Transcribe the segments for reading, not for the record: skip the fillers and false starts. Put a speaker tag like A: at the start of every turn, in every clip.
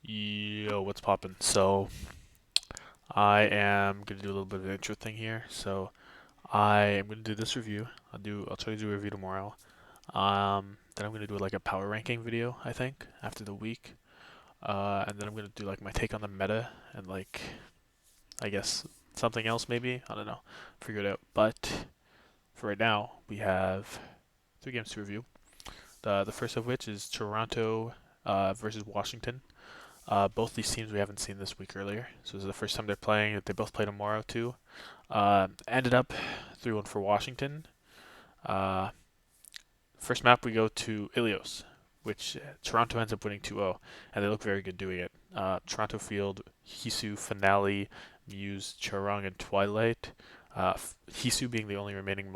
A: Yo, what's poppin'? So I am gonna do a little bit of an intro thing here. So I am gonna do this review. I'll try to do a review tomorrow. Then I'm gonna do like a power ranking video, I think, after the week. And then I'm gonna do like my take on the meta and like I guess something else maybe. I don't know. Figure it out. But for right now, we have three games to review. The first of which is Toronto versus Washington. Both these teams we haven't seen this week earlier, so this is the first time they're playing. They both play tomorrow too. Ended up 3-1 for Washington. Uh, First map we go to Ilios, which Toronto ends up winning 2-0, and they look very good doing it. Toronto field Hisu, Finale, Muse, Charong, and Twilight. Hisu being the only remaining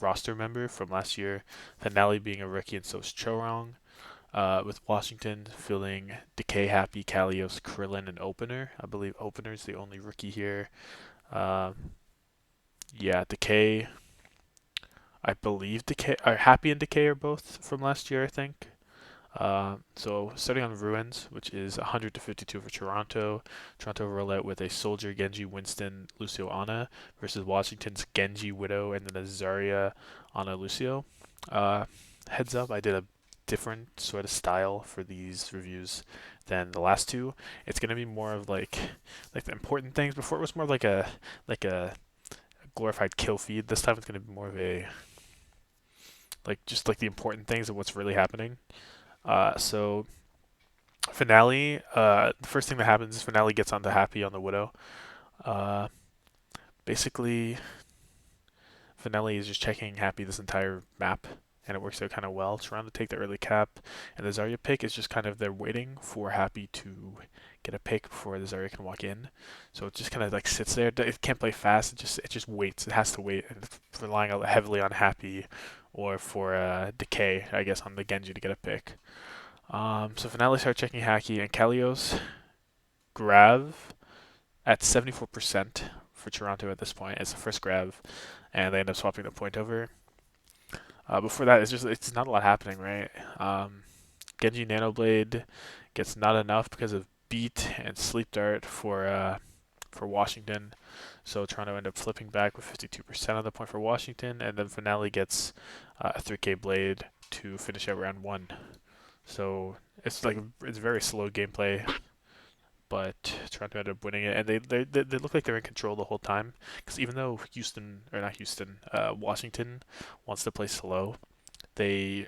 A: roster member from last year, Finale being a rookie, and so is Charong. With Washington fielding Decay, Happy, Kalios, Krillin, and Opener. I believe Opener is the only rookie here. Yeah, Decay. I believe Decay, Happy and Decay are both from last year, I think. So starting on Ruins, which is 100 to 52 for Toronto. Toronto roll out with a Soldier, Genji, Winston, Lucio, Ana versus Washington's Genji, Widow, and then a Zarya, Ana, Lucio. Uh, Heads up, I did a different sort of style for these reviews than the last two. It's gonna be more of like the important things. Before it was more like a glorified kill feed. This time it's gonna be more of a like just like the important things of what's really happening. So Finale, the first thing that happens is Finale gets onto Happy on the Widow. Uh, Basically, Finale is just checking Happy this entire map, and it works out kind of well. Trying to take the early cap, and the Zarya pick is just kind of they're waiting for Happy to get a pick before the Zarya can walk in. So it just kind of like sits there. It can't play fast. It just waits. It has to wait, and it's relying heavily on Happy or for Decay, I guess, on the Genji to get a pick. So Finale start checking Hacky, and Kalios grab at 74% for Toronto at this point. It's the first grab, and they end up swapping the point over. Before that, it's not a lot happening, right? Genji Nanoblade gets not enough because of Beat and Sleep Dart for Washington. So Toronto end up flipping back with 52% of the point for Washington, and then Finale gets a 3K Blade to finish out round one. So it's very slow gameplay, but Toronto ended up winning it, and they look like they're in control the whole time. Because even though Washington wants to play slow, they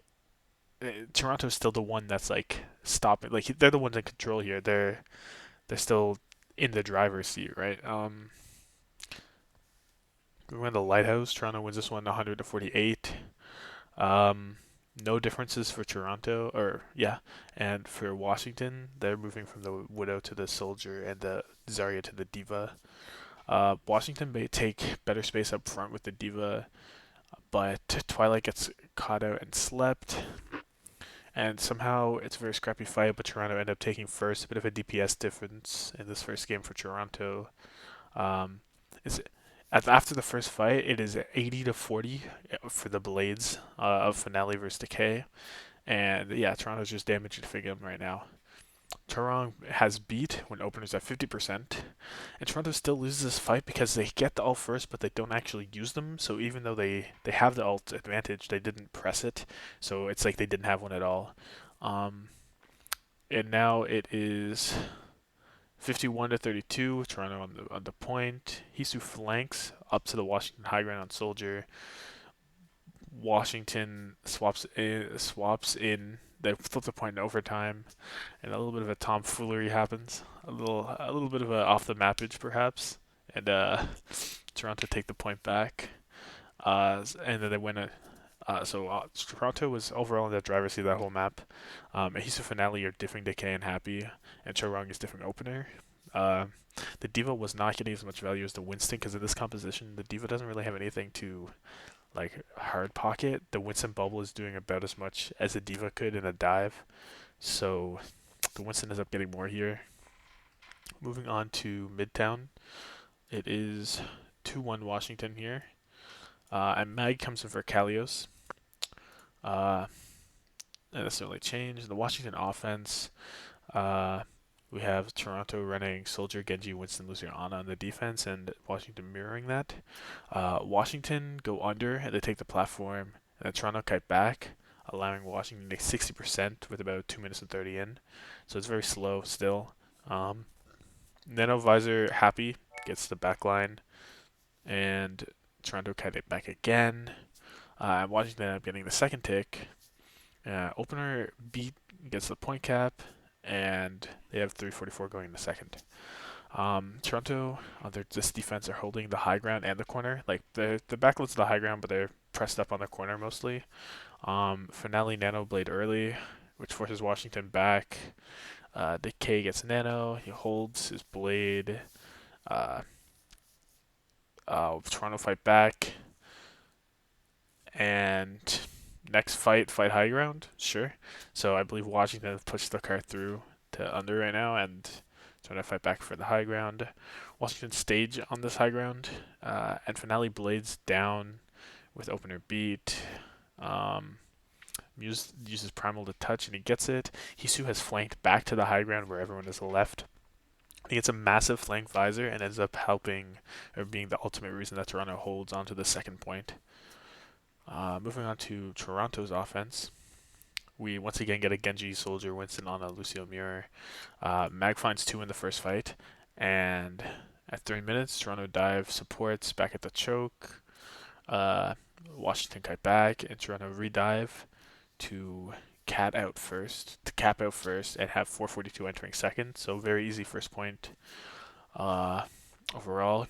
A: Toronto's still the one that's like stopping. Like they're the ones in control here. They're still in the driver's seat, right? We win the Lighthouse. Toronto wins this one 100 to 48. Um, no differences for Toronto, or yeah, and for Washington, they're moving from the Widow to the Soldier and the Zarya to the Diva. Washington may take better space up front with the Diva, but Twilight gets caught out and slept, and somehow it's a very scrappy fight, but Toronto end up taking first. A bit of a DPS difference in this first game for Toronto. Um, it's After the first fight, it is 80 to 40 for the Blades of Finale versus Decay. And yeah, Toronto's just damaging Figum right now. Charong has beat when openers at 50%, and Toronto still loses this fight because they get the ult first, but they don't actually use them. So even though they have the ult advantage, they didn't press it. So it's like they didn't have one at all. Um, and now it is 51 to 32. Toronto on the point. Hisu flanks up to the Washington high ground on Soldier. Washington swaps in. They flip the point in overtime, and a little bit of a tomfoolery happens. A little bit of a off the mappage perhaps, and Toronto take the point back. And then they win it. Toronto was overall in the driver's seat that whole map. Hisu Finale are different Decay and Happy, and Chorong is different opener. Uh, the Diva was not getting as much value as the Winston because in this composition, the Diva doesn't really have anything to like hard pocket. The Winston bubble is doing about as much as the Diva could in a dive, so the Winston ends up getting more here. Moving on to Midtown, it is 2-1 Washington here, and Mag comes in for Kalios. Uh, Not necessarily changed. The Washington offense, uh, We have Toronto running Soldier, Genji, Winston, Lucio, Ana on the defense, and Washington mirroring that. Washington go under, and they take the platform, and then Toronto kite back, allowing Washington to make 60% with about 2 minutes and 30 in. So it's very slow still. Um, Nano Visor happy, gets the back line, and Toronto kite it back again. Washington ended up getting the second tick. Opener beat gets the point cap, and they have 344 going in the second. Toronto, on this defense, are holding the high ground and the corner. Like the backload's to the high ground, but they're pressed up on the corner mostly. Finale Nano Blade early, which forces Washington back. Decay gets Nano. He holds his blade. Uh, Toronto fight back. And next fight high ground. Sure. So I believe Washington has pushed the car through to under right now and trying to fight back for the high ground. Washington stage on this high ground. And Finale blades down with opener beat. Muse uses primal to touch and he gets it. Hisu has flanked back to the high ground where everyone is left. He gets a massive flank visor and ends up helping or being the ultimate reason that Toronto holds onto the second point. Moving on to Toronto's offense. We once again get a Genji, Soldier, Winston on a Lucio Mirror. Mag finds 2 in the first fight. And at 3 minutes, Toronto dive supports back at the choke. Washington kite back and Toronto redive to cap out first, and have 442 entering second. So very easy first point. Overall,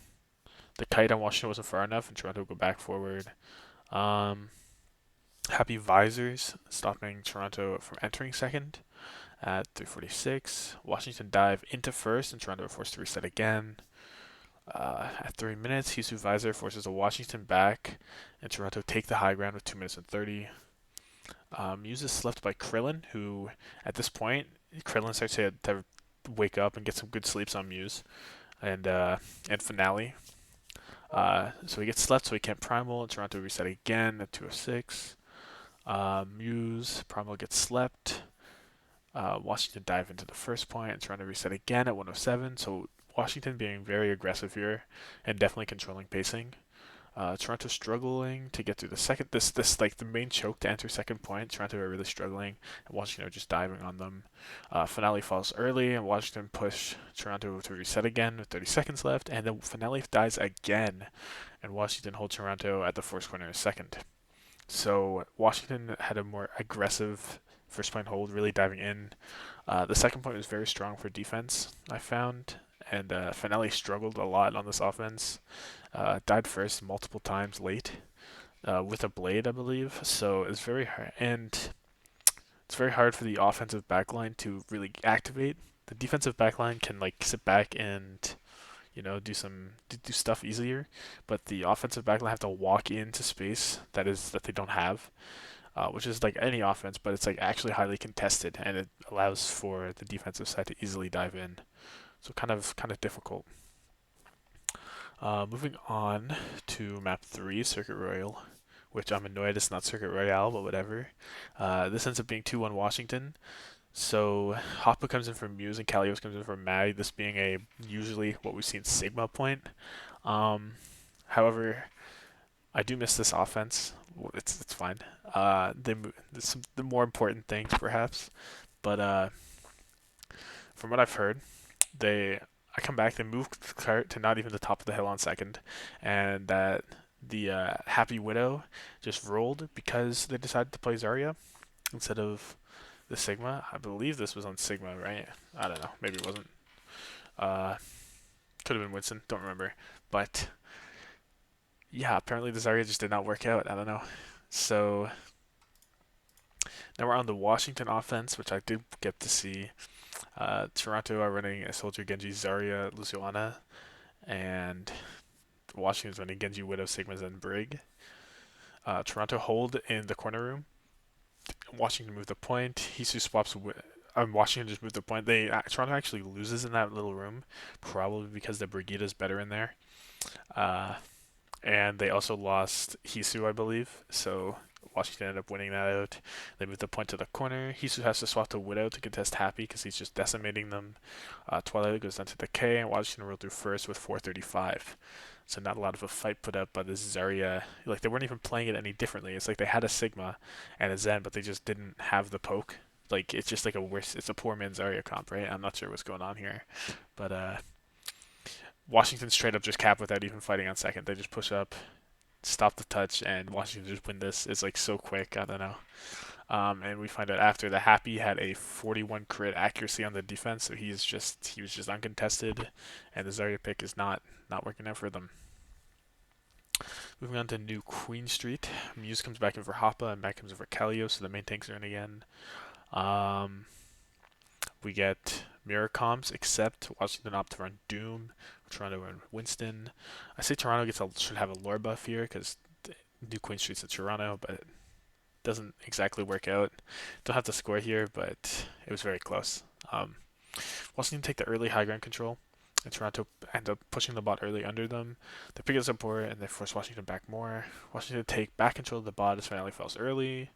A: the kite on Washington wasn't far enough, and Toronto go back forward. Happy visors stopping Toronto from entering second at 346. Washington dive into first, and Toronto are forced to reset again. At 3 minutes, Hisu visor forces a Washington back, and Toronto take the high ground with 2 minutes and 30. Muse is slept by Krillin, who at this point, Krillin starts to wake up and get some good sleeps on Muse, and Finale. So he gets slept, so he can't primal, and Toronto reset again at 206. Muse, primal gets slept. Washington dive into the first point, and Toronto reset again at 107. So Washington being very aggressive here and definitely controlling pacing. Toronto struggling to get through the second. This like the main choke to enter second point. Toronto are really struggling, and Washington are just diving on them. Finale falls early, and Washington push Toronto to reset again with 30 seconds left, and then Finale dies again, and Washington hold Toronto at the force corner in second. So Washington had a more aggressive first point hold, really diving in. The second point was very strong for defense, I found, and Finale struggled a lot on this offense. Died first multiple times late with a blade, I believe. So it's very hard, and it's very hard for the offensive backline to really activate. The defensive backline can like sit back and do stuff easier, but the offensive backline have to walk into space that they don't have, which is like any offense, but it's like actually highly contested, and it allows for the defensive side to easily dive in. So kind of difficult. Moving on to map 3, Circuit Royale, which I'm annoyed it's not Circuit Royale, but whatever. This ends up being 2-1 Washington. So Hoppa comes in from Muse and Kalios comes in from Mag, this being a usually what we see in Sigma point. However, I do miss this offense. It's fine. The more important things perhaps, but from what I've heard, I come back, they move the cart to not even the top of the hill on second, and that the Happy Widow just rolled because they decided to play Zarya instead of the Sigma. I believe this was on Sigma, right? I don't know. Maybe it wasn't. Could have been Winston. Don't remember. But yeah, apparently the Zarya just did not work out. I don't know. So now we're on the Washington offense, which I did get to see. Toronto are running a Soldier, Genji, Zarya, Luciana, and Washington's running Genji, Widow, Sigmas, and Brig. Toronto hold in the corner room. Washington moved the point. Hisu swaps. Washington just moved the point. Toronto actually loses in that little room, probably because the Brigida's better in there. And they also lost Hisu, I believe. So Washington ended up winning that out. They moved the point to the corner. Hisu has to swap to Widow to contest Happy because he's just decimating them. Twilight goes down to Decay, and Washington rolled through first with 435. So not a lot of a fight put up by this Zarya. Like, they weren't even playing it any differently. It's like they had a Sigma and a Zen, but they just didn't have the poke. Like, it's just like it's a poor man's Zarya comp, right? I'm not sure what's going on here. But Washington straight up just cap without even fighting on second. They just push up, stop the touch, and Washington just win this. It's like so quick. I don't know. And we find out after the Happy had a 41 crit accuracy on the defense, so he was just uncontested, and the Zarya pick is not working out for them. Moving on to New Queen Street, Muse comes back in for Hoppa, and back comes in for Kalio, so the main tanks are in again. We get mirror comps, except Washington opt to run Doom, Toronto run Winston. I say Toronto should have a lore buff here because New Queen Street's at Toronto, but it doesn't exactly work out. Don't have to score here, but it was very close. Washington take the early high ground control, and Toronto end up pushing the bot early under them. They pick up support, and they force Washington back more. Washington take back control of the bot as Finale falls early.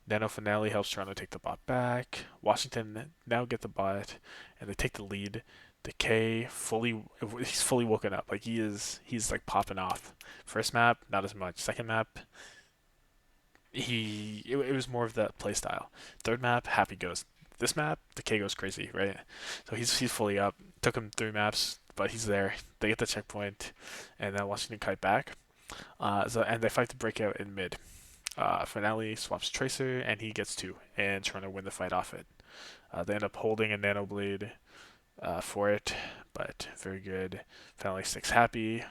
A: Nano Finale helps Toronto take the bot back. Washington now get the bot, and they take the lead. Decay he's fully woken up. Like he's like popping off. First map, not as much. Second map, it was more of that play style. Third map, Happy goes. This map, Decay goes crazy, right? So he's fully up. Took him 3 maps, but he's there. They get the checkpoint, and then Washington kite back. And they fight to break out in mid. Finale swaps Tracer, and he gets 2, and trying to win the fight off it. They end up holding a Nano Blade for it, but very good. Finale sticks Happy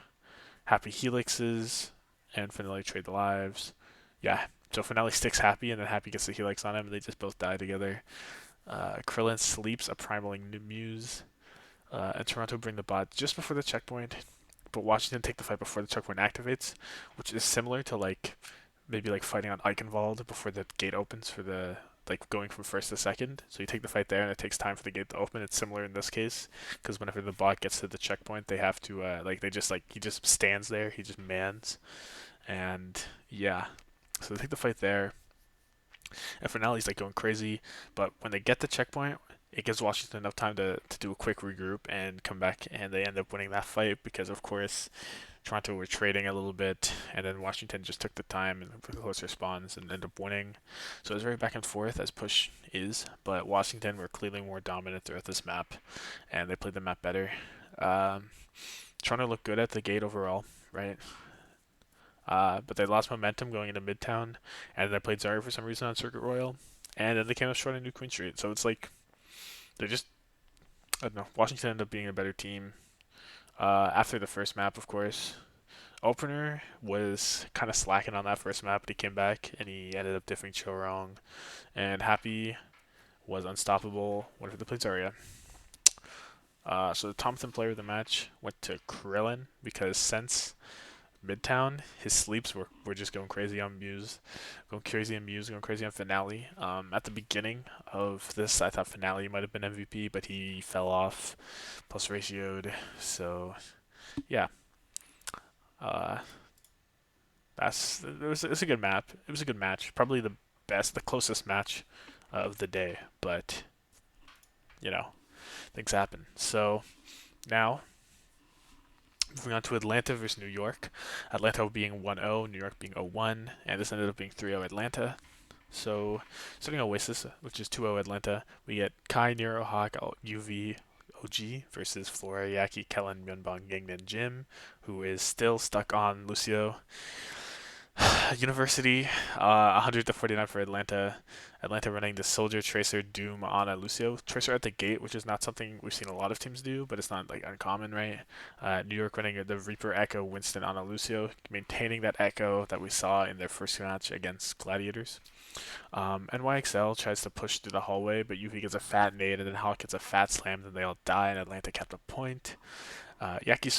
A: Helixes, and Finale trade the lives. Yeah, so Finale sticks Happy, and then Happy gets the Helix on him, and they just both die together. Krillin sleeps a primaling Muse, and Toronto bring the bot just before the checkpoint, but Washington take the fight before the checkpoint activates, which is similar to maybe like fighting on Eichenwald before the gate opens for the going from first to second. So you take the fight there, and it takes time for the gate to open. It's similar in this case because whenever the bot gets to the checkpoint, they have to he just stands there, he just mans, and yeah. So they take the fight there, and Finale's like going crazy. But when they get the checkpoint, it gives Washington enough time to do a quick regroup and come back, and they end up winning that fight because of course Toronto were trading a little bit, and then Washington just took the time and the closer spawns and ended up winning. So it was very back and forth as push is, but Washington were clearly more dominant throughout this map, and they played the map better. Toronto looked good at the gate overall, right? But they lost momentum going into Midtown, and they played Zarya for some reason on Circuit Royal, and then they came up short on New Queen Street. So it's like they're just, I don't know. Washington ended up being a better team. After the first map, of course, Opener was kind of slacking on that first map, but he came back and he ended up diffing Cho wrong. And Happy was unstoppable whenever they played Zarya. So the Tommathan player of the match went to Krillin because since Midtown, his sleeps were just going crazy on Muse, going crazy on Finale. At the beginning of this, I thought Finale might have been MVP, but he fell off, plus ratioed. So, yeah, uh, it's a good map. It was a good match, probably the closest match of the day. But things happen. So now moving on to Atlanta versus New York. Atlanta being 1-0, New York being 0-1, and this ended up being 3-0 Atlanta. So, starting Oasis, which is 2-0 Atlanta, we get Kai, Nero, Hawk, UV, OG versus Flora, Yaki, Kellen, Myunbong, Yangnan, Jim, who is still stuck on Lucio. University, 100 to 49 for Atlanta. Atlanta running the Soldier, Tracer, Doom, Ana, Lucio. Tracer at the gate, which is not something we've seen a lot of teams do, but it's not like uncommon, right? New York running the Reaper, Echo, Winston, Ana, Lucio, maintaining that Echo that we saw in their first match against Gladiators. NYXL tries to push through the hallway, but UV gets a fat nade, and then Hawk gets a fat slam, and they all die, and Atlanta kept a point. Yaki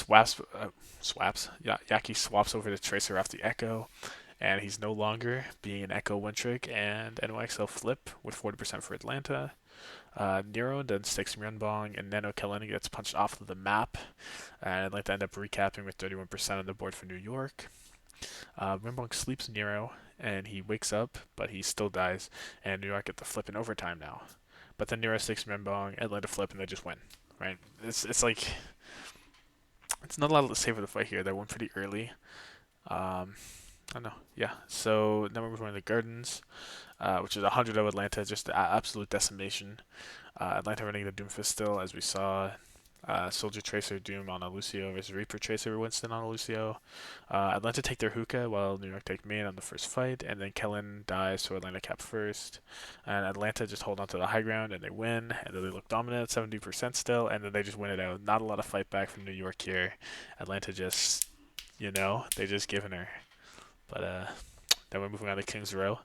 A: Yaki swaps over to Tracer off the Echo, and he's no longer being an Echo one trick, and NYXL flip with 40% for Atlanta. Nero then sticks Myunbong, and Nano Kaleni gets punched off of the map, and Atlanta end up recapping with 31% on the board for New York. Myunbong sleeps Nero, and he wakes up, but he still dies, and New York get the flip in overtime now. But then New York takes Membong, Atlanta flip, and they just win. Right? It's like it's not a lot to say for the fight here. They won pretty early. I don't know. Yeah. So then we're moving on to Gardens, which is 100 Atlanta, just absolute decimation. Atlanta running the Doomfist still, as we saw. Soldier Tracer Doom on a Lucio versus Reaper Tracer Winston on a Lucio. Atlanta take their hookah while New York take main on the first fight, and then Kellen dies, so Atlanta cap first. And Atlanta just hold on to the high ground and they win, and then they look dominant at 70% still, and then they just win it out. Not a lot of fight back from New York here. Atlanta just, they just giving her. But then we're moving on to Kings Row,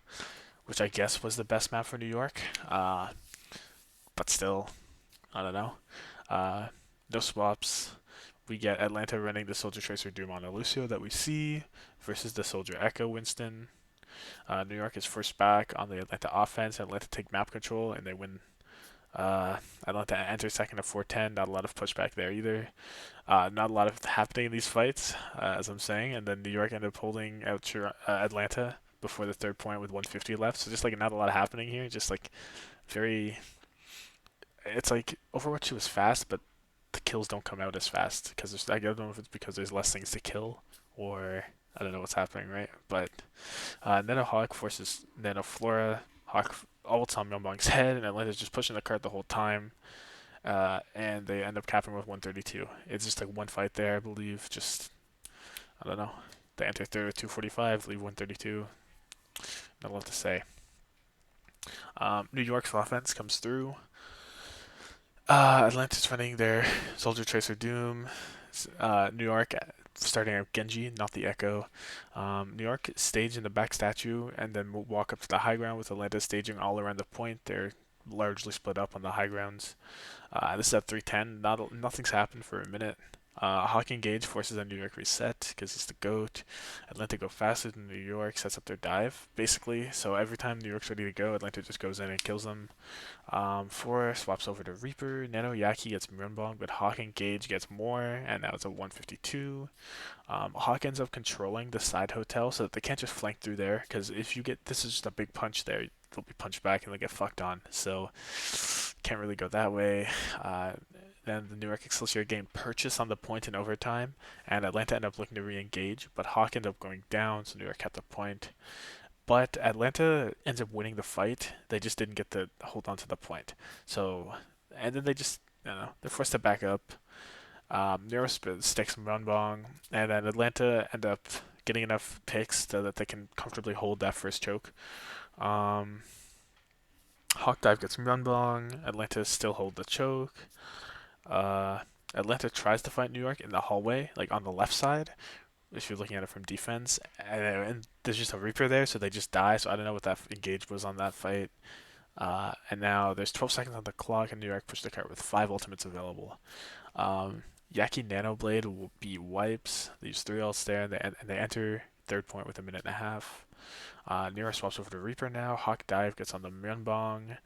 A: which I guess was the best map for New York. But still, I don't know. No swaps. We get Atlanta running the Soldier Tracer Doom on Lucio that we see versus the Soldier Echo Winston. New York is first back on the Atlanta offense. Atlanta take map control and they win. Atlanta enters second at 410. Not a lot of pushback there either. Not a lot of happening in these fights, as I'm saying. And then New York ended up holding out Atlanta before the third point with 150 left. So just like not a lot happening here. Just like very. It's like Overwatch was fast, but the kills don't come out as fast because I don't know if it's because there's less things to kill or I don't know what's happening, right? But Nano Hawk forces Nano Flora. Hawk ults on Myeonbong's head, and Atlanta's just pushing the cart the whole time. And they end up capping with 132. It's just like one fight there, I believe. Just, I don't know. They enter third with 245, leave 132. Not a lot to say. New York's offense comes through. Atlanta's running their Soldier Tracer Doom. New York starting out Genji, not the Echo. New York stage in the back statue and then walk up to the high ground with Atlanta staging all around the point. They're largely split up on the high grounds. This is at 310. Nothing's happened for a minute. Hawk Engage forces a New York reset because it's the GOAT. Atlanta go faster than New York, sets up their dive, basically. So every time New York's ready to go, Atlanta just goes in and kills them. 4 swaps over to Reaper. Nano Yaki gets Myeonbong, but Hawk Engage gets more, and now it's a 152. Hawk ends up controlling the side hotel so that they can't just flank through there, because if you get, this is just a big punch there, they'll be punched back and they'll get fucked on. So can't really go that way. Then the New York Excelsior gain purchase on the point in overtime, and Atlanta ended up looking to re-engage, but Hawk ended up going down, so New York kept the point. But Atlanta ends up winning the fight. They just didn't get to hold on to the point. So, and then they just, I don't know, they're forced to back up. Nero sticks Runbong, and then Atlanta end up getting enough picks so that they can comfortably hold that first choke. Hawk Dive gets Runbong. Atlanta still hold the choke. Atlanta tries to fight New York in the hallway, like on the left side, if you're looking at it from defense, and there's just a Reaper there, so they just die. So I don't know what that engage was on that fight. And now there's 12 seconds on the clock, and New York pushed the cart with 5 ultimates available. Yaki Nanoblade will be wipes. Leaves 3 ults there, and they enter third point with a minute and a half. New York swaps over to Reaper now. Hawk Dive gets on the Myeonbong,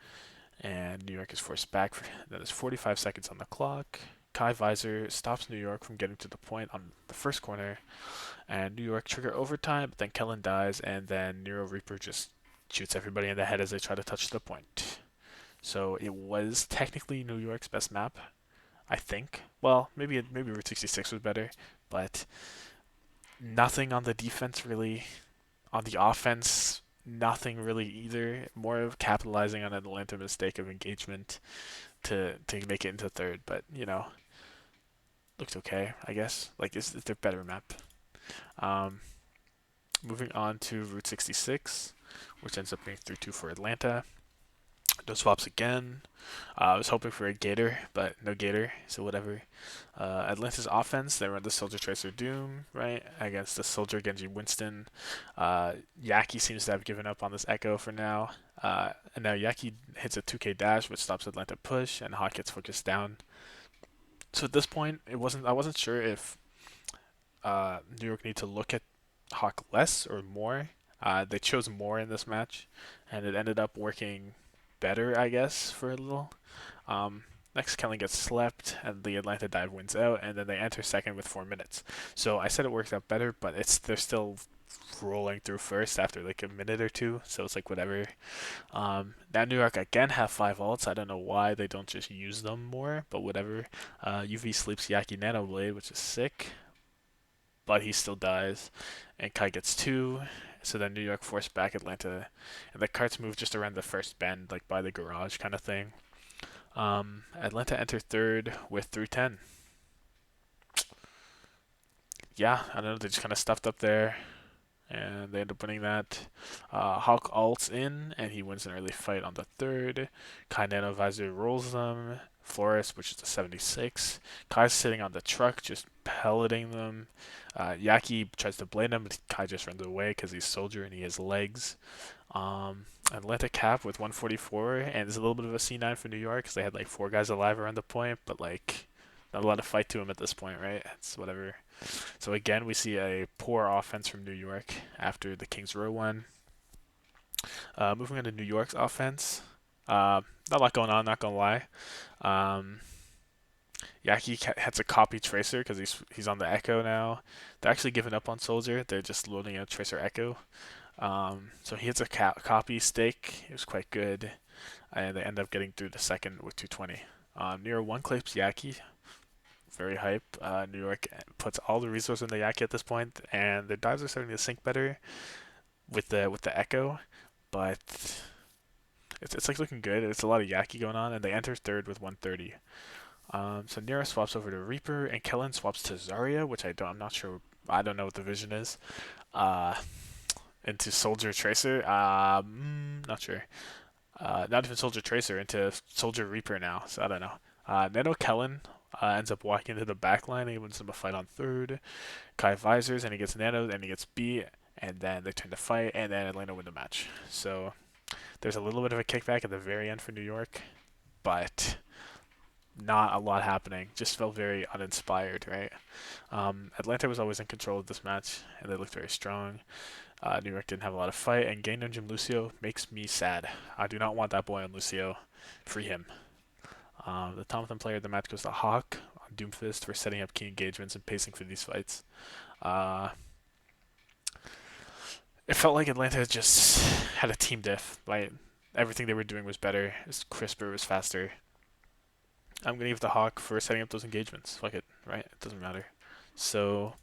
A: and New York is forced back. That is 45 seconds on the clock. Kai Visor stops New York from getting to the point on the first corner, and New York trigger overtime, but then Kellen dies, and then Nero Reaper just shoots everybody in the head as they try to touch the point. So it was technically New York's best map, I think. Well, maybe Route 66 was better, but nothing on the defense really. On the offense, nothing really either. More of capitalizing on an Atlanta mistake of engagement to make it into third, but looked okay, I guess. Like it's their better map. Moving on to Route 66, which ends up being 3-2 for Atlanta. No swaps again. I was hoping for a Gator, but no Gator, so whatever. Atlanta's offense, they run the Soldier Tracer Doom, right, against the Soldier Genji Winston. Yaki seems to have given up on this Echo for now. And now Yaki hits a 2K dash, which stops Atlanta push, and Hawk gets focused down. So at this point, I wasn't sure if New York need to look at Hawk less or more. They chose more in this match, and it ended up working better, I guess, for a little. Next, Kelly gets slept, and the Atlanta dive wins out, and then they enter second with 4 minutes. So I said it works out better, but they're still rolling through first after like a minute or two, so it's like whatever. Now New York again have 5 ults. I don't know why they don't just use them more, but whatever. UV sleeps Yaki Nano Blade, which is sick, but he still dies, and Kai gets 2. So then New York force back Atlanta, and the carts move just around the first bend, like by the garage kind of thing. Atlanta enter third with 310. Yeah, I don't know. They just kind of stuffed up there, and they end up winning that. Hawk ults in, and he wins an early fight on the third. Kai Nano Visor rolls them. Flores, which is a 76. Kai's sitting on the truck, just pelleting them. Yaki tries to blame him, but Kai just runs away because he's soldier and he has legs. Atlanta cap with 144, and there's a little bit of a C9 for New York because they had like 4 guys alive around the point, but like not a lot of fight to him at this point, right? It's whatever. So again, we see a poor offense from New York after the Kings Row one. Moving on to New York's offense, not a lot going on, not gonna lie. Um, Yaki has a copy Tracer because he's on the Echo now. They're actually giving up on Soldier. They're just loading a Tracer Echo. So he hits a copy stake. It was quite good, and they end up getting through the second with 220. Near one clips Yaki, very hype. New York puts all the resources in the Yaki at this point, and their dives are starting to sync better with the Echo, but it's like looking good. It's a lot of Yaki going on, and they enter third with 130. So Nero swaps over to Reaper, and Kellen swaps to Zarya, which I'm not sure. I don't know what the vision is. Uh, into Soldier Tracer. Not sure. Not even Soldier Tracer, into Soldier Reaper now. So I don't know. Nano Kellen ends up walking into the back line. He wins him a fight on third. Kai visors, and he gets Nano, and he gets B, and then they turn to fight, and then Atlanta win the match. So there's a little bit of a kickback at the very end for New York, but not a lot happening. Just felt very uninspired, right? Atlanta was always in control of this match, and they looked very strong. New York didn't have a lot of fight, and Gain Jim Lucio makes me sad. I do not want that boy on Lucio. Free him. The Tommathan player of the match goes to Hawk on Doomfist for setting up key engagements and pacing for these fights. Uh, it felt like Atlanta just had a team diff. Like everything they were doing was better. It was crisper, it was faster. I'm gonna give the Hawk for setting up those engagements. Fuck it, right? It doesn't matter. So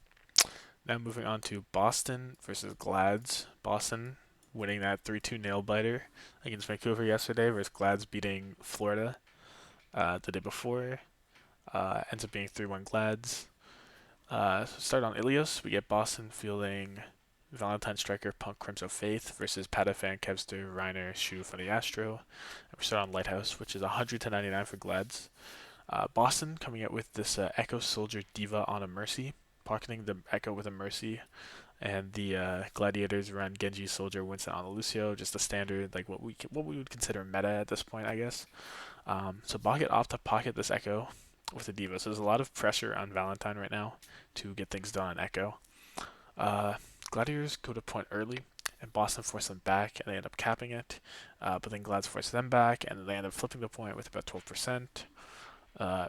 A: now moving on to Boston versus Glads. Boston winning that 3-2 nail biter against Vancouver yesterday versus Glads beating Florida the day before. Ends up being 3-1 Glads. Start on Ilios. We get Boston fielding Valentine Striker, Punk, Crimson Faith versus Padafan, Kevster, Reiner, Shu, Funny Astro. And we start on Lighthouse, which is 100-99 for Glads. Boston coming out with this Echo Soldier Diva on a Mercy, pocketing the Echo with a Mercy, and the Gladiators run Genji Soldier Winston on Lucio, just a standard, like what we would consider meta at this point, I guess. So Pocket opt to pocket this Echo with the Diva, so there's a lot of pressure on Valentine right now to get things done on Echo. Gladiators go to point early, and Boston force them back, and they end up capping it. But then Glads force them back, and they end up flipping the point with about 12%.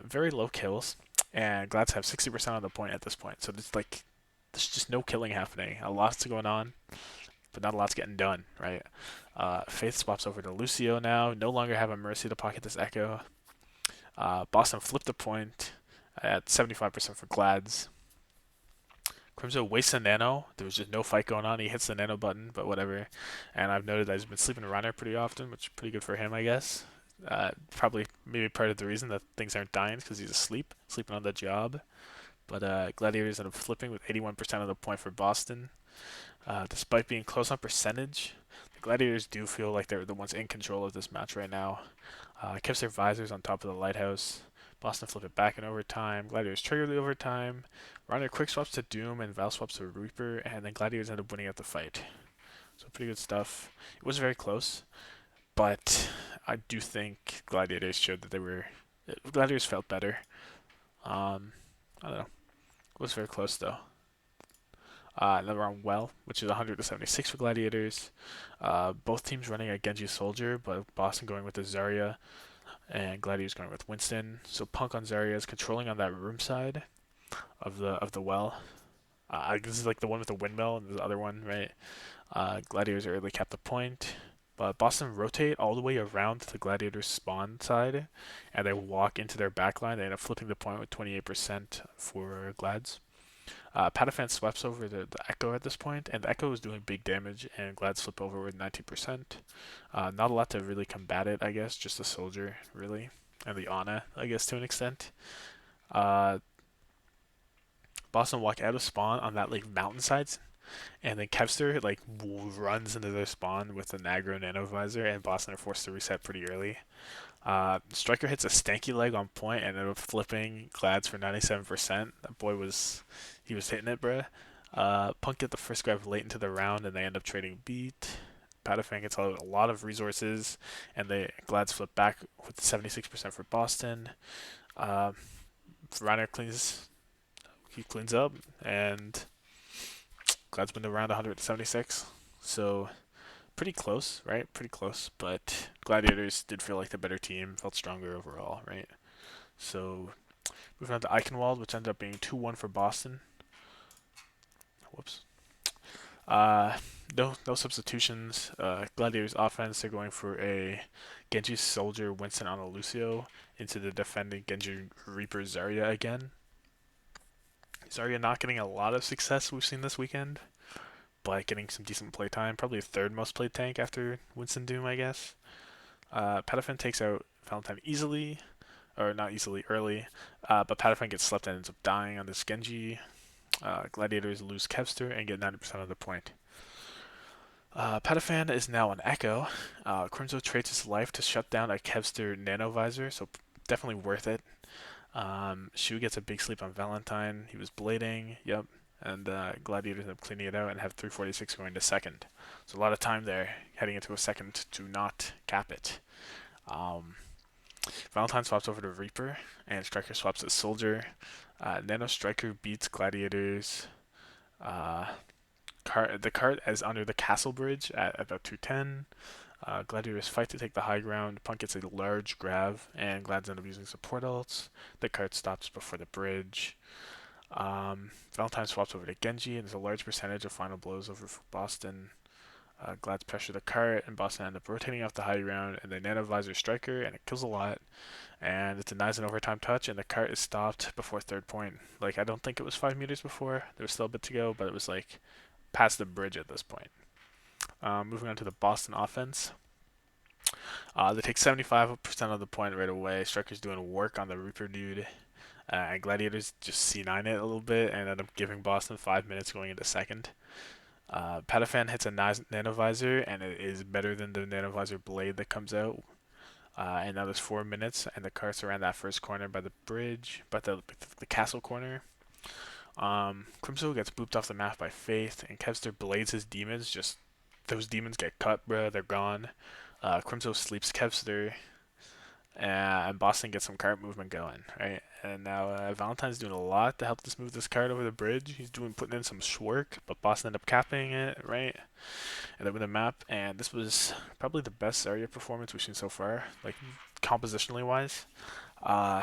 A: Very low kills, and Glads have 60% on the point at this point. So it's like there's just no killing happening. A lot's going on, but not a lot's getting done, right? Faith swaps over to Lucio now. No longer have a Mercy to pocket this Echo. Boston flipped the point at 75% for Glads. Crimson wastes a nano. There was just no fight going on. He hits the nano button, but whatever. And I've noted that he's been sleeping Reiner pretty often, which is pretty good for him, I guess. Probably maybe part of the reason that things aren't dying is because he's asleep, sleeping on the job. But Gladiators end up flipping with 81% of the point for Boston. Despite being close on percentage, the Gladiators do feel like they're the ones in control of this match right now. Kept their visors on top of the Lighthouse. Boston flip it back in overtime. Gladiators trigger the overtime. Reiner quick swaps to Doom and Val swaps to Reaper, and then Gladiators end up winning out the fight. So pretty good stuff. It was very close, but I do think Gladiators showed that Gladiators felt better. I don't know. It was very close though. Another on Well, which is 100-76 for Gladiators. Both teams running a Genji Soldier, but Boston going with the Zarya, and Gladiators going with Winston. So Punk on Zarya is controlling on that room side of the Well. This is like the one with the windmill and the other one, right? Gladiators early kept the point, but Boston rotate all the way around to the Gladiators spawn side, and they walk into their backline. They end up flipping the point with 28% for Glads. Pataphan sweeps over the Echo at this point, and the Echo is doing big damage, and Glads flip over with 19%. Not a lot to really combat it, I guess, just the Soldier, really, and the Ana, I guess, to an extent. Uh, Boston walk out of spawn on that like mountainside, and then Kevster like runs into their spawn with an aggro nano visor, and Boston are forced to reset pretty early. Striker hits a stanky leg on point and ended up flipping Glads for 97%. That boy he was hitting it, bruh. Punk get the first grab late into the round, and they end up trading beat. Patafang gets a lot of resources, and the Glads flip back with 76% for Boston. Uh, Reiner cleans up, and Glads win the round 176. So pretty close, right? Pretty close, but Gladiators did feel like the better team, felt stronger overall, right? So moving on to Eichenwald, which ended up being 2-1 for Boston. Whoops. Uh, no substitutions. Gladiators offense, they're going for a Genji Soldier Winston on a Lucio into the defending Genji Reaper Zarya again. Zarya not getting a lot of success we've seen this weekend, but getting some decent playtime. Probably the third most played tank after Winston Doom, I guess. Pataphan takes out Valentine easily, or not easily, early, but Pataphan gets slept and ends up dying on this Genji. Gladiators lose Kevster and get 90% of the point. Pataphan is now an Echo. Crimzo trades his life to shut down a Kevster nanovisor, so definitely worth it. Shu gets a big sleep on Valentine. He was blading, yep. And Gladiators end up cleaning it out and have 346 going to second. So a lot of time there heading into a second to not cap it. Valentine swaps over to Reaper, and Striker swaps to Soldier. Nano Striker beats Gladiators. The cart is under the castle bridge at about 210. Gladiators fight to take the high ground. Punk gets a large grab, and Glads end up using support ults. The cart stops before the bridge. Valentine swaps over to Genji, and there's a large percentage of final blows over for Boston. Glads pressure the cart, and Boston end up rotating off the high ground, and they nano visor Striker, and it kills a lot. And it denies an overtime touch, and the cart is stopped before third point. Like, I don't think it was 5 meters before. There was still a bit to go, but it was like past the bridge at this point. Moving on to the Boston offense. They take 75% of the point right away. Striker's doing work on the Reaper dude. And Gladiators just C9 it a little bit and end up giving Boston 5 minutes going into second. Pataphan hits a nanovisor, and it is better than the nanovisor blade that comes out. And now there's 4 minutes, and the cart's around that first corner by the bridge, by the castle corner. Crimson gets booped off the map by Faith, and Kevster blades his demons. Just those demons get cut, bruh. They're gone. Crimson sleeps Kevster, and Boston gets some cart movement going, right? And now Valentine's doing a lot to help move this cart over the bridge. He's putting in some work, but Boston ended up capping it, right? And they win the map. And this was probably the best Zarya performance we've seen so far, like compositionally wise. Uh,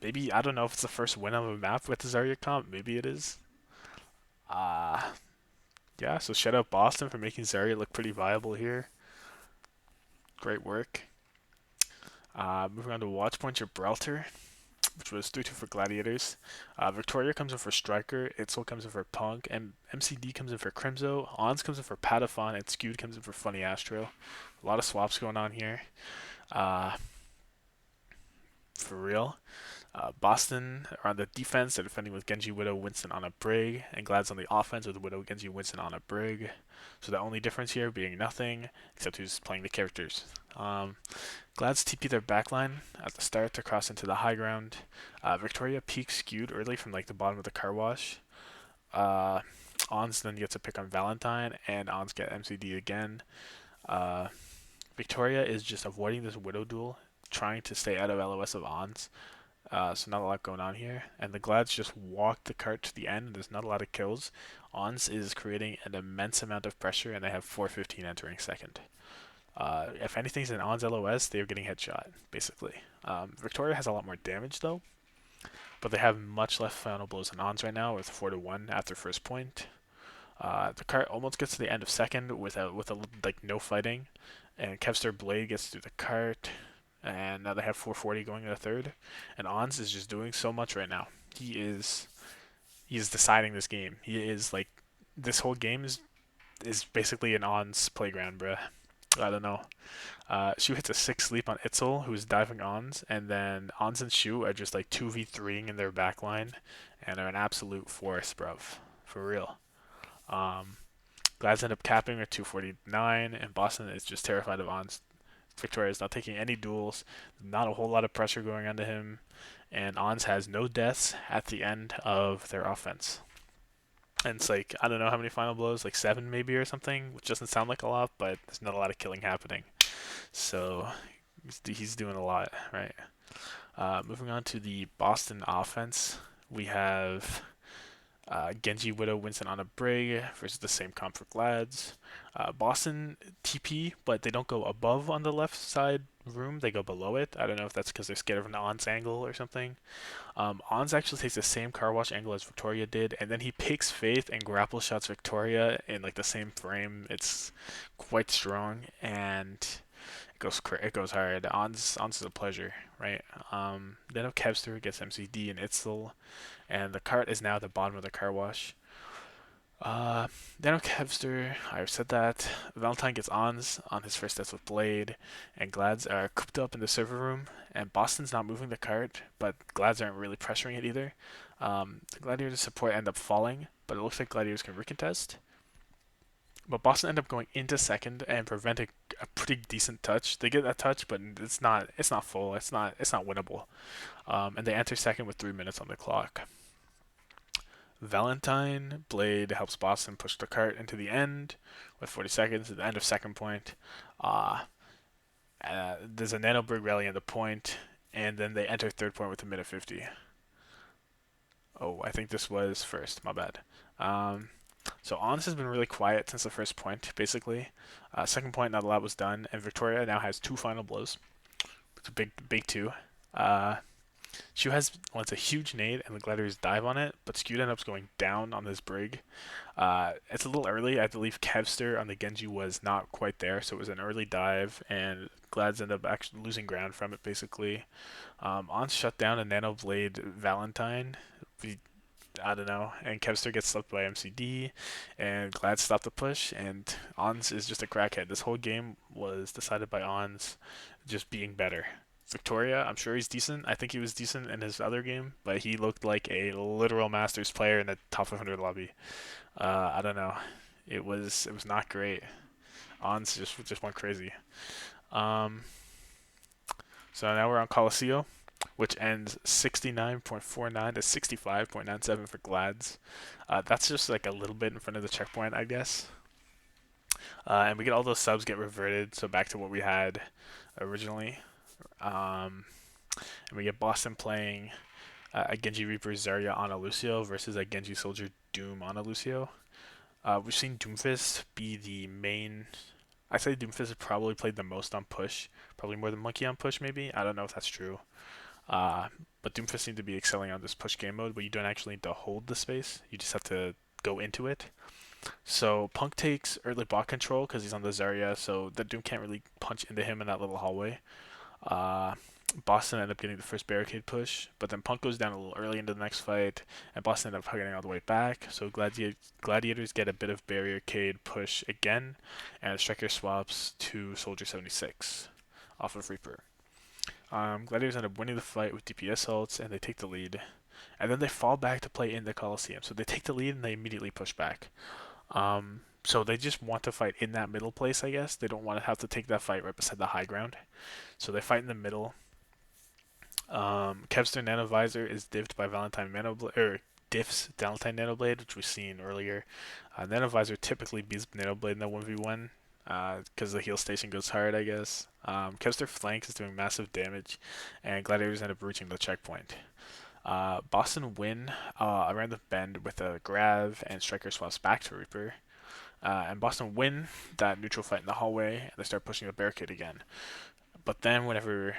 A: Maybe I don't know if it's the first win of a map with the Zarya comp. Maybe it is. Uh, yeah. So shout out Boston for making Zarya look pretty viable here. Great work. Moving on to Watchpoint Gibraltar, which was 3-2 for Gladiators. Victoria comes in for Striker, Itzel comes in for Punk, and MCD comes in for Crimzo, Ons comes in for Patafon, and Skewed comes in for Funny Astro. A lot of swaps going on here. For real. Boston are on the defense. They're defending with Genji, Widow, Winston on a Brig, and Glad's on the offense with Widow, Genji, Winston on a Brig. So the only difference here being nothing, except who's playing the characters. Glad's TP their backline at the start to cross into the high ground. Victoria peaks Skewed early from like the bottom of the car wash. Ons then gets a pick on Valentine, and Ons get MCD again. Victoria is just avoiding this Widow duel, trying to stay out of LOS of Ons. So not a lot going on here. And the Glads just walk the cart to the end, and there's not a lot of kills. Ons is creating an immense amount of pressure, and they have 415 entering second. If anything's in Ons LOS, they're getting headshot, basically. Victoria has a lot more damage, though. but they have much less final blows than Ons right now with 4-1 after first point. The cart almost gets to the end of second with a like no fighting, and Kevster Blade gets through the cart, and now they have 440 going into third, and Ons is just doing so much right now. He is deciding this game. He is like this whole game is basically an Ons playground, bruh. I don't know. Shu hits a 6 sleep on Itzel, who's diving Ons, and then Ons and Shu are just like 2v3ing in their backline, and are an absolute force, bruv. For real. Um, Glads end up capping at 249, and Boston is just terrified of Ons. Victoria is not taking any duels, not a whole lot of pressure going onto him, and Ons has no deaths at the end of their offense. And it's like, I don't know how many final blows, like 7 maybe or something, which doesn't sound like a lot, but there's not a lot of killing happening. So he's doing a lot, right? Moving on to the Boston offense, we have Genji, Widow, Winston on a Brig versus the same comp for Glads. Boston TP, but they don't go above on the left side room, they go below it. I don't know if that's because they're scared of an Ons angle or something. Ons actually takes the same car wash angle as Victoria did, and then he picks Faith and grapple shots Victoria in like the same frame. It's quite strong, and it goes hard. Ons is a pleasure, right? Then Kevster gets MCD and Itzel, and the cart is now at the bottom of the car wash. Then Kevster, I've said that. Valentine gets Ons on his first death with Blade, and Glads are cooped up in the server room, and Boston's not moving the cart, but Glads aren't really pressuring it either. The Gladiators support end up falling, but it looks like Gladiators can recontest. But Boston end up going into second and preventing a pretty decent touch. They get that touch, but it's not full. It's not winnable. And they enter second with 3 minutes on the clock. Valentine Blade helps Boston push the cart into the end with 40 seconds at the end of second point. There's a Nano Brig rally at the point, and then they enter third point with a minute 50. Oh, I think this was first. My bad. So Ons has been really quiet since the first point, basically. Second point, not a lot was done, and Victoria now has 2 final blows. It's a big 2. Shu wants a huge nade, and the Gladiators dive on it, but Skewed ends up going down on this Brig. It's a little early. I believe Kevster on the Genji was not quite there, so it was an early dive, and Glads end up actually losing ground from it, basically. Ons shut down a Nano Blade Valentine. I don't know. And Kevster gets slipped by MCD, and Glad stopped the push, and Ons is just a crackhead. This whole game was decided by Ons just being better. Victoria, I'm sure he's decent. I think he was decent in his other game, but he looked like a literal Masters player in the top 500 lobby. I don't know. It was not great. Ons just went crazy. Um, so now we're on Colosseo, which ends 69.49 to 65.97 for Glads. That's just like a little bit in front of the checkpoint, I guess. And we get all those subs get reverted, so back to what we had originally. And we get Boston playing a Genji Reaper Zarya on a Lucio versus a Genji Soldier Doom on a Lucio. We've seen Doomfist be the main. I say Doomfist has probably played the most on push, probably more than Monkey on push, maybe. I don't know if that's true. But Doomfist seemed to be excelling on this push game mode, but you don't actually need to hold the space. You just have to go into it. So Punk takes early bot control because he's on the Zarya, so the Doom can't really punch into him in that little hallway. Boston ended up getting the first barricade push, but then Punk goes down a little early into the next fight, and Boston ended up getting all the way back. So Gladiators get a bit of barricade push again, and Striker swaps to Soldier 76 off of Reaper. Gladiators end up winning the fight with DPS ults, and they take the lead. And then they fall back to play in the Coliseum. So they take the lead, and they immediately push back. So they just want to fight in that middle place, I guess. They don't want to have to take that fight right beside the high ground. So they fight in the middle. Kevster Nanovisor is dived by Valentine Nanoblade, or diffs Valentine Nanoblade, which we've seen earlier. Nanovisor typically beats Nanoblade in the 1v1 because the heal station goes hard, I guess. Kevster flanks is doing massive damage, and Gladiators end up reaching the checkpoint. Boston win around the bend with a grab, and Striker swaps back to Reaper. And Boston win that neutral fight in the hallway, and they start pushing the barricade again. But then whenever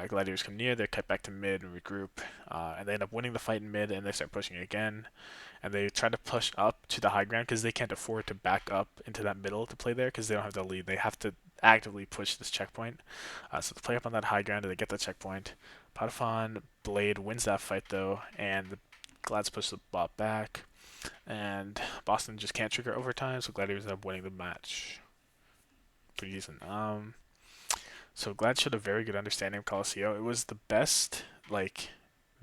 A: gladiators come near, they cut back to mid and regroup, and they end up winning the fight in mid, and they start pushing again, and they try to push up to the high ground because they can't afford to back up into that middle to play there because they don't have the lead. They have to actively push this checkpoint. So they play up on that high ground and they get the checkpoint. Tommathan Blade wins that fight though, and the Glads push the bot back, and Boston just can't trigger overtime, so Gladiators end up winning the match. Pretty decent. So Glad showed a very good understanding of Colosseo. It was the best like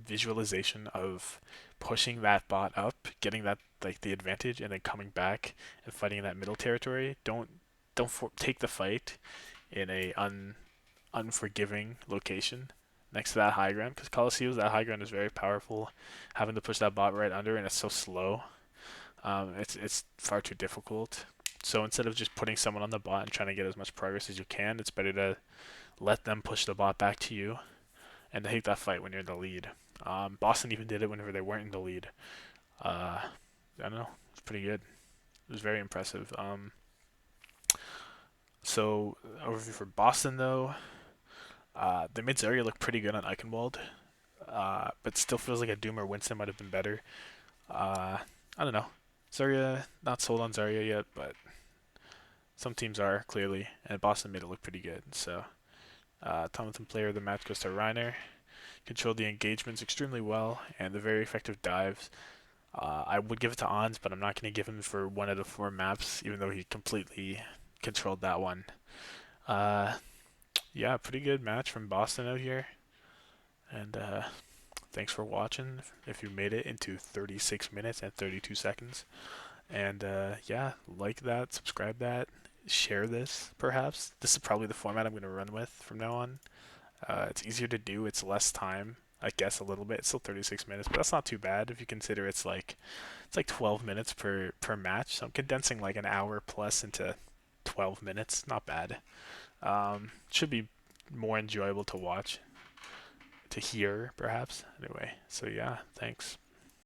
A: visualization of pushing that bot up, getting that like the advantage, and then coming back and fighting in that middle territory. Don't take the fight in a unforgiving location next to that high ground because Colosseo's that high ground is very powerful. Having to push that bot right under and it's so slow, it's far too difficult. So instead of just putting someone on the bot and trying to get as much progress as you can, it's better to let them push the bot back to you and take that fight when you're in the lead. Boston even did it whenever they weren't in the lead. I don't know. It's pretty good. It was very impressive. So overview for Boston though, they made Zarya look pretty good on Eichenwald, but still feels like a Doom or Winston might have been better. I don't know. Zarya, not sold on Zarya yet, but some teams are clearly, and Boston made it look pretty good. So Tommathan player of the match goes to Reiner. Controlled the engagements extremely well and the very effective dives. I would give it to Ons, but I'm not going to give him for 1 out of 4 maps, even though he completely controlled that one. Uh, yeah, pretty good match from Boston out here. And thanks for watching if you made it into 36 minutes and 32 seconds. And yeah, like that, subscribe that, share this perhaps. This is probably the format I'm going to run with from now on. It's easier to do, it's less time. I guess a little bit. It's still 36 minutes, but that's not too bad if you consider it's like 12 minutes per match. So I'm condensing like an hour plus into 12 minutes. Not bad. Should be more enjoyable to watch, to hear perhaps. Anyway, so yeah, thanks.